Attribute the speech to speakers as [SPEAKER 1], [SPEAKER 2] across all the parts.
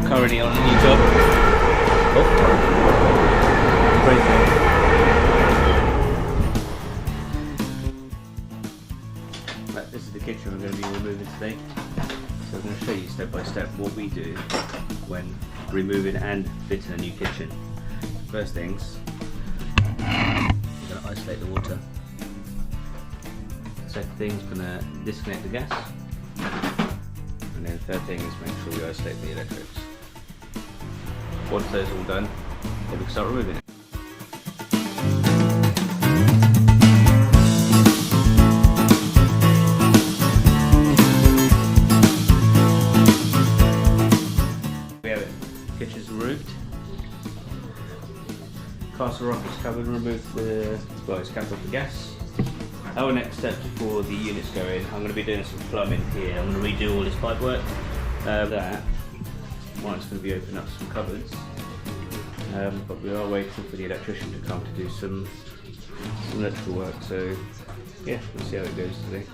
[SPEAKER 1] currently on a new job. Oh, crazy. Right, this is the kitchen we're going to be removing today. So I'm going to show you step by step what we do when removing and fitting a new kitchen. First things, I'm going to isolate the water. Second thing is going to disconnect the gas. And then third thing is make sure we isolate the electrics. Once those are all done, then we can start removing it. We have it. Kitchen's removed. Castle rock is covered and removed it's capped off the gas. Our next step before the units go in, I'm going to be doing some plumbing here. I'm going to redo all this pipe work. That one's going to be opening up some cupboards. But we are waiting for the electrician to come to do some electrical work. So yeah, we'll see how it goes today.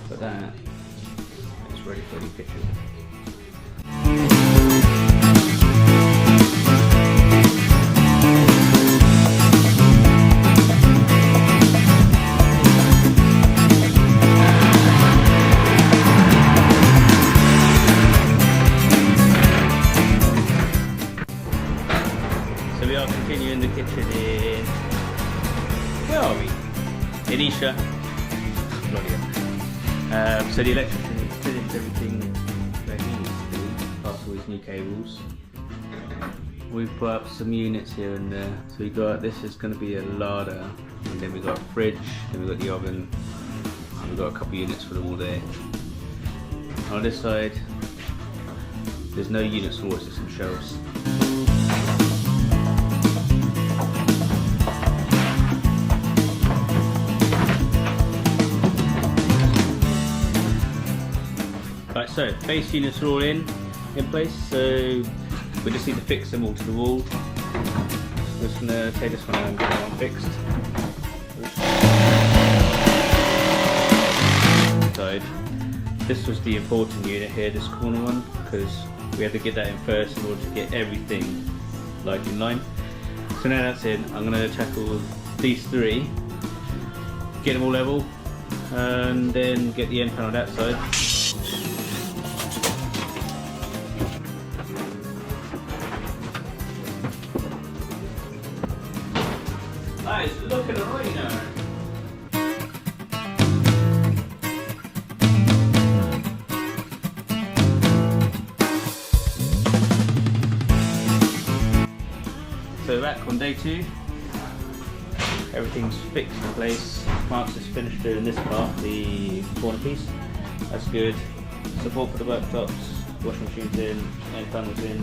[SPEAKER 1] But that is ready for the kitchen. We are continuing the kitchen in, where are we? In Isha. So the electrician has finished everything that he needs to do, past all his new cables. We've put up some units here and there. So we got, this is going to be a larder, and then we've got a fridge, then we've got the oven, and we've got a couple of units for them all there. On this side, there's no units for us, there's some shelves. Right, so base units are all in place, so we just need to fix them all to the wall. We're just going to take this one out and get that one fixed. This was the important unit here, this corner one, because we had to get that in first in order to get everything like in line. So now that's in, I'm going to tackle these three, get them all level, and then get the end panel on that side. Nice, look at the arena. So back on day 2, everything's fixed in place. Mark's just finished doing this part, the corner piece. That's good. Support for the worktops, washing machines in, end panels in.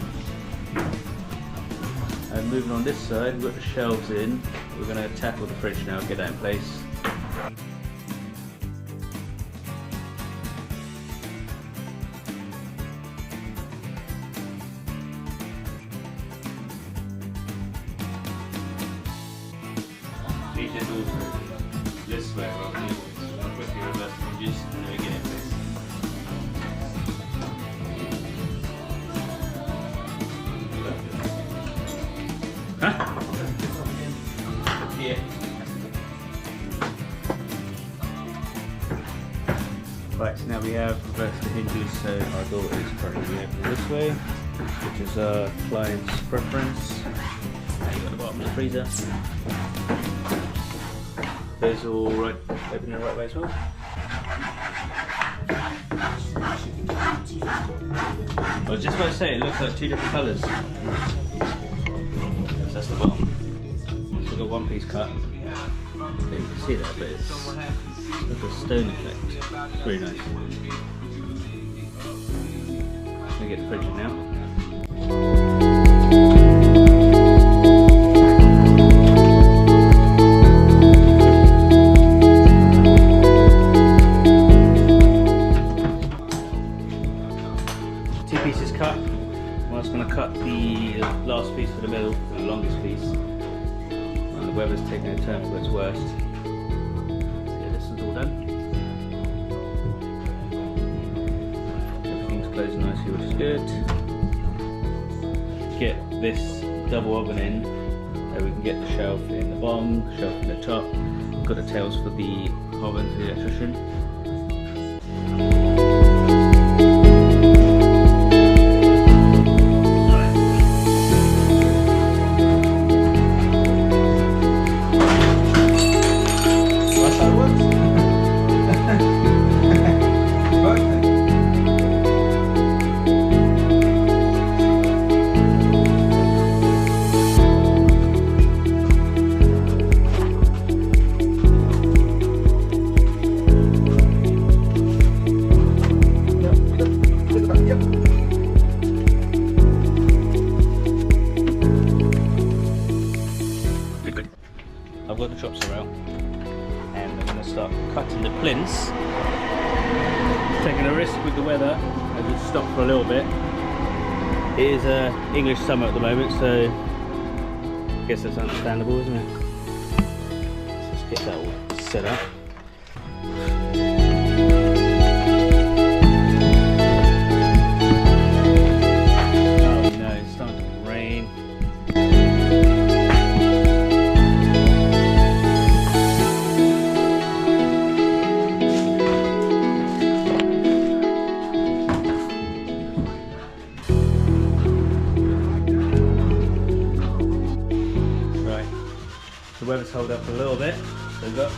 [SPEAKER 1] And moving on this side, we've got the shelves in. We're going to tackle the fridge now, get that in place. These are also this way rather than this. I'll quickly reverse the hinges and then we get it in place. Huh? Yeah. Right, so now we have reversed the hinges, so our door is currently open this way, which is our client's preference. And you've got the bottom of the freezer. Those are all right, open in the right way as well. I was just about to say, it looks like two different colours. That's the bottom. So we've got one piece cut. You can see that, but it's like a stone effect. It's really nice. I'm going to get the fridge in now. Two pieces cut. I'm just going to cut the last piece for the middle, the longest piece. And the weather's taking a turn for its worst. So yeah, this is all done. Everything's closed nicely, which is good. get this double oven in, we can get the shelf in the bottom, the shelf in the top. We've got the tails for the oven for the electrician. I've got the chopsaw out and I'm going to start cutting the plinths. Taking a risk with the weather, I just stopped for a little bit. It is English summer at the moment, so I guess that's understandable, isn't it? Let's just get that all set up. Oh no, it's starting to rain. The weather's held up a little bit, so we've got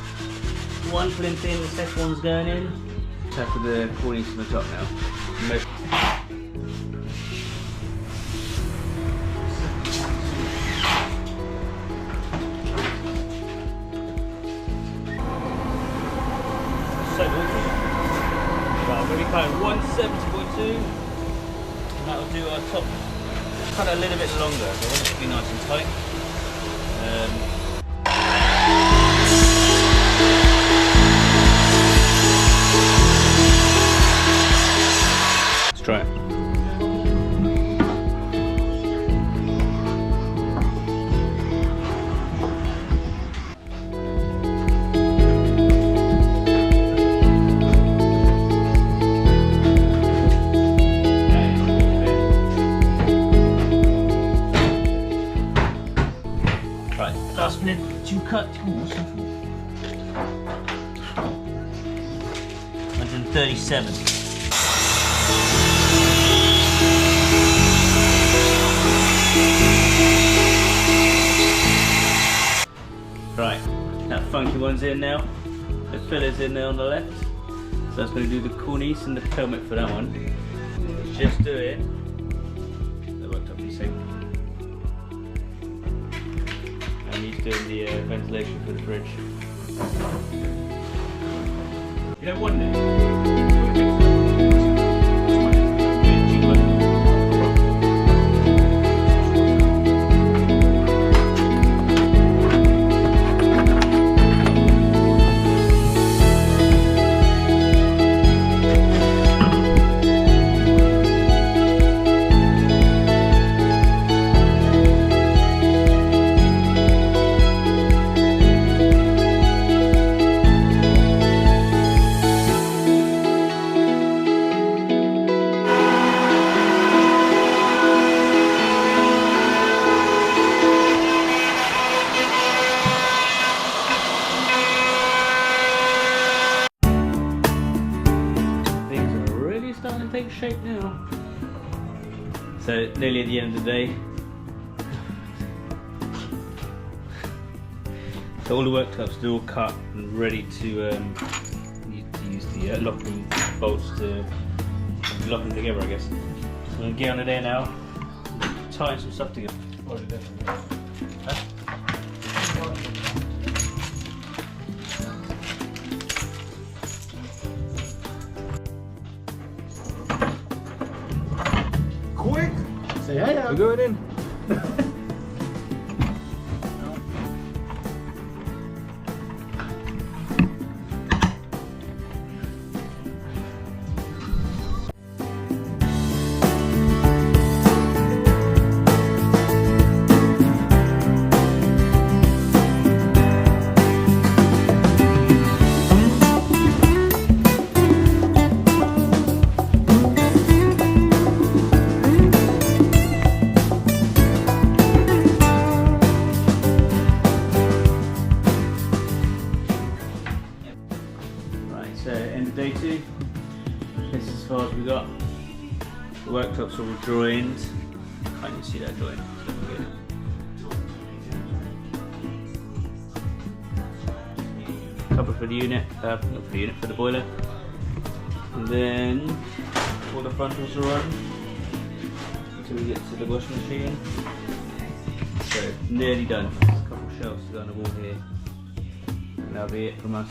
[SPEAKER 1] one plinth in, the second one's going in. Tap with the cornice on the top now. So awkward. Right, I'm going to be cutting 170.2 and that'll do our top. Cut it a little bit longer, so I want it to be nice and tight. Let's try it. Right, last minute to cut. Ooh, what's that for? 137. Right, that funky one's in now. The filler's in there on the left. So that's going to do the cornice and the helmet for that one. Let's just do it. The worktop sink. And he's doing the ventilation for the fridge. You know, one day. Starting to take shape now. So nearly at the end of the day. So all the worktops are all cut and ready to use the locking bolts to lock them together, I guess. So I'm going to get under there now, tie some stuff together. Huh?
[SPEAKER 2] Quick!
[SPEAKER 3] Say hi now.
[SPEAKER 2] We're going in.
[SPEAKER 1] So end of day 2. This is as far as we got. The worktop's all joined. Can't you see that joint? It's looking good. Cover for the unit, not for the unit, for the boiler. And then all the frontals are on until we get to the washing machine. So nearly done. There's a couple of shelves to go on the wall here. And that'll be it from us.